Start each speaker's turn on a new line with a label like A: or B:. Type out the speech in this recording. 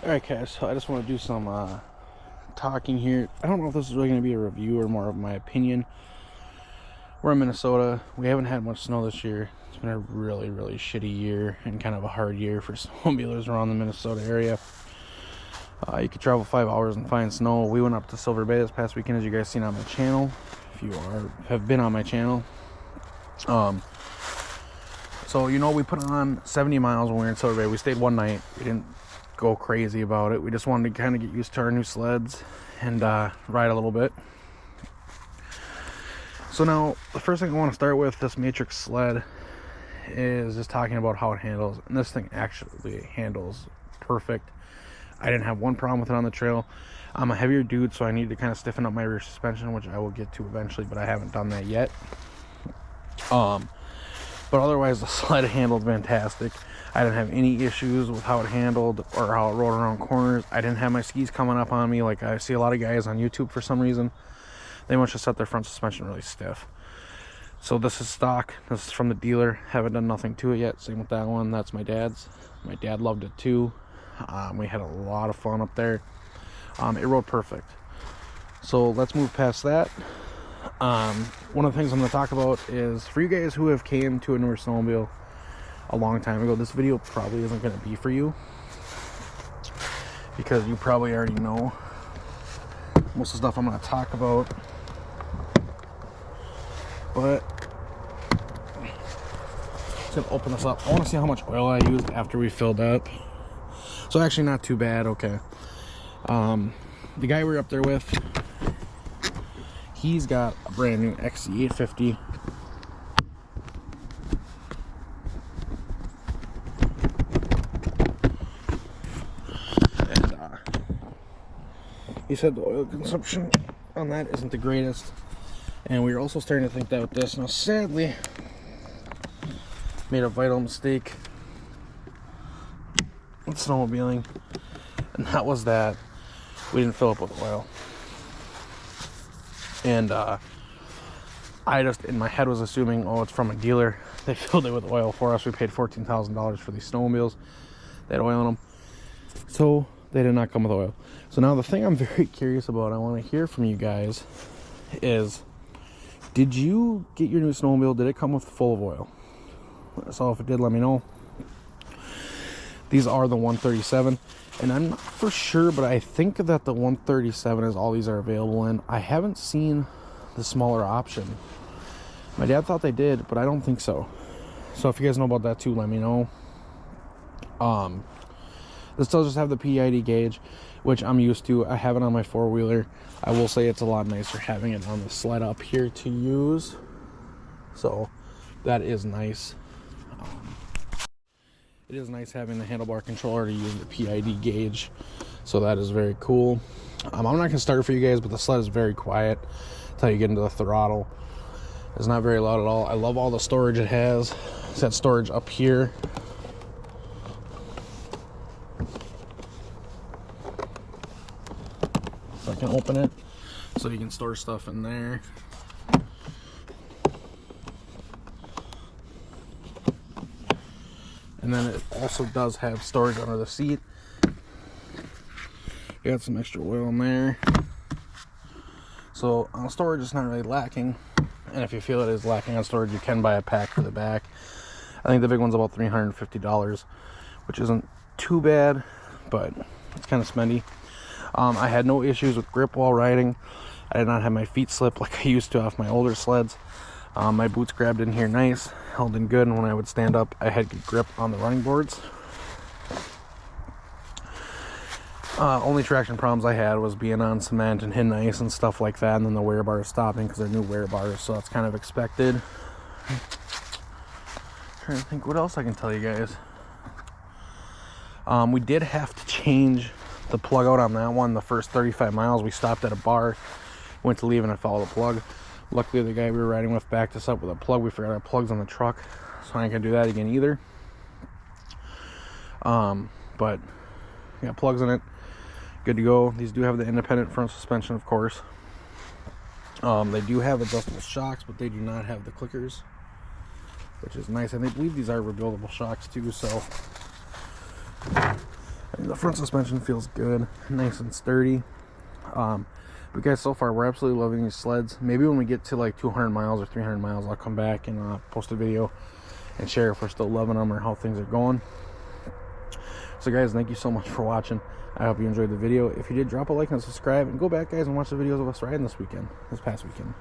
A: Alright guys, so I just want to do some talking here. I don't know if this is really going to be a review or more of my opinion. We're in Minnesota. We haven't had much snow this year. It's been a really shitty year and kind of a hard year for snowmobilers around the Minnesota area. You could travel 5 hours and find snow. We went up to Silver Bay this past weekend, as you guys seen on my channel, if you have been on my channel. So we put on 70 miles when we were in Silver Bay. We stayed one night. We didn't go crazy about it. We just wanted to kind of get used to our new sleds and ride a little bit. So now the first thing I want to start with, this Matrix sled, is just talking about how it handles. And this thing actually handles perfect. I didn't have one problem with it on the trail. I'm a heavier dude, so I need to kind of stiffen up my rear suspension, which I will get to eventually, but I haven't done that yet. But otherwise the sled handled fantastic. I didn't have any issues with how it handled or how it rolled around corners. I didn't have my skis coming up on me like I see a lot of guys on YouTube for some reason. They must have set their front suspension really stiff. So this is stock. This is from the dealer. Haven't done nothing to it yet. Same with that one. That's my dad's. My dad loved it too. We had a lot of fun up there. It rode perfect. So let's move past that. One of the things I'm going to talk about is, for you guys who have came to a newer snowmobile a long time ago, this video probably isn't going to be for you, because you probably already know most of the stuff I'm going to talk about. But I'm going to open this up. I want to see how much oil I used after we filled up. So actually not too bad. Okay. The guy we were up there with, he's got a brand new XC850. And he said the oil consumption on that isn't the greatest. And we were also starting to think that with this. Now, sadly, made a vital mistake with snowmobiling, and that was that we didn't fill up with oil. And I just, in my head, was assuming, oh, it's from a dealer. They filled it with oil for us. We paid $14,000 for these snowmobiles. They had oil in them. So they did not come with oil. So now the thing I'm very curious about, I want to hear from you guys, is, did you get your new snowmobile? Did it come with full of oil? So if it did, let me know. These are the 137. And I'm not for sure, but I think that the 137 is all these are available in. I haven't seen the smaller option. My dad thought they did, but I don't think so. So if you guys know about that too, let me know. This does just have the PID gauge, which I'm used to. I have it on my four-wheeler. I will say it's a lot nicer having it on the sled up here to use. So that is nice. It is nice having the handlebar controller to use the PID gauge, so that is very cool. I'm not going to start for you guys, but the sled is very quiet until you get into the throttle. It's not very loud at all. I love all the storage it has. It's that storage up here. So I can open it, so you can store stuff in there. And then it also does have storage under the seat. You got some extra oil in there. So on storage, it's not really lacking. And if you feel it is lacking on storage, you can buy a pack for the back. I think the big one's about $350, which isn't too bad, but it's kind of spendy. I had no issues with grip while riding. I did not have my feet slip like I used to off my older sleds. My boots grabbed in here nice, held in good, and when I would stand up, I had good grip on the running boards. Only traction problems I had was being on cement and hitting ice and stuff like that, and then the wear bars stopping because they're new wear bars, so that's kind of expected. Trying to think what else I can tell you guys. We did have to change the plug out on that one. The first 35 miles, we stopped at a bar, went to leave, and I followed the plug. Luckily, the guy we were riding with backed us up with a plug. We forgot our plugs on the truck, so I ain't gonna do that again either. But got plugs in it, good to go. These do have the independent front suspension, of course. They do have adjustable shocks, but they do not have the clickers, which is nice. And I believe these are rebuildable shocks too, so I think The front suspension feels good, nice and sturdy. But guys, so far we're absolutely loving these sleds. Maybe when we get to like 200 miles or 300 miles, I'll come back and post a video and share if we're still loving them or how things are going. So guys, thank you so much for watching. I hope you enjoyed the video. If you did, drop a like and subscribe, and go back, guys, and watch the videos of us riding this past weekend.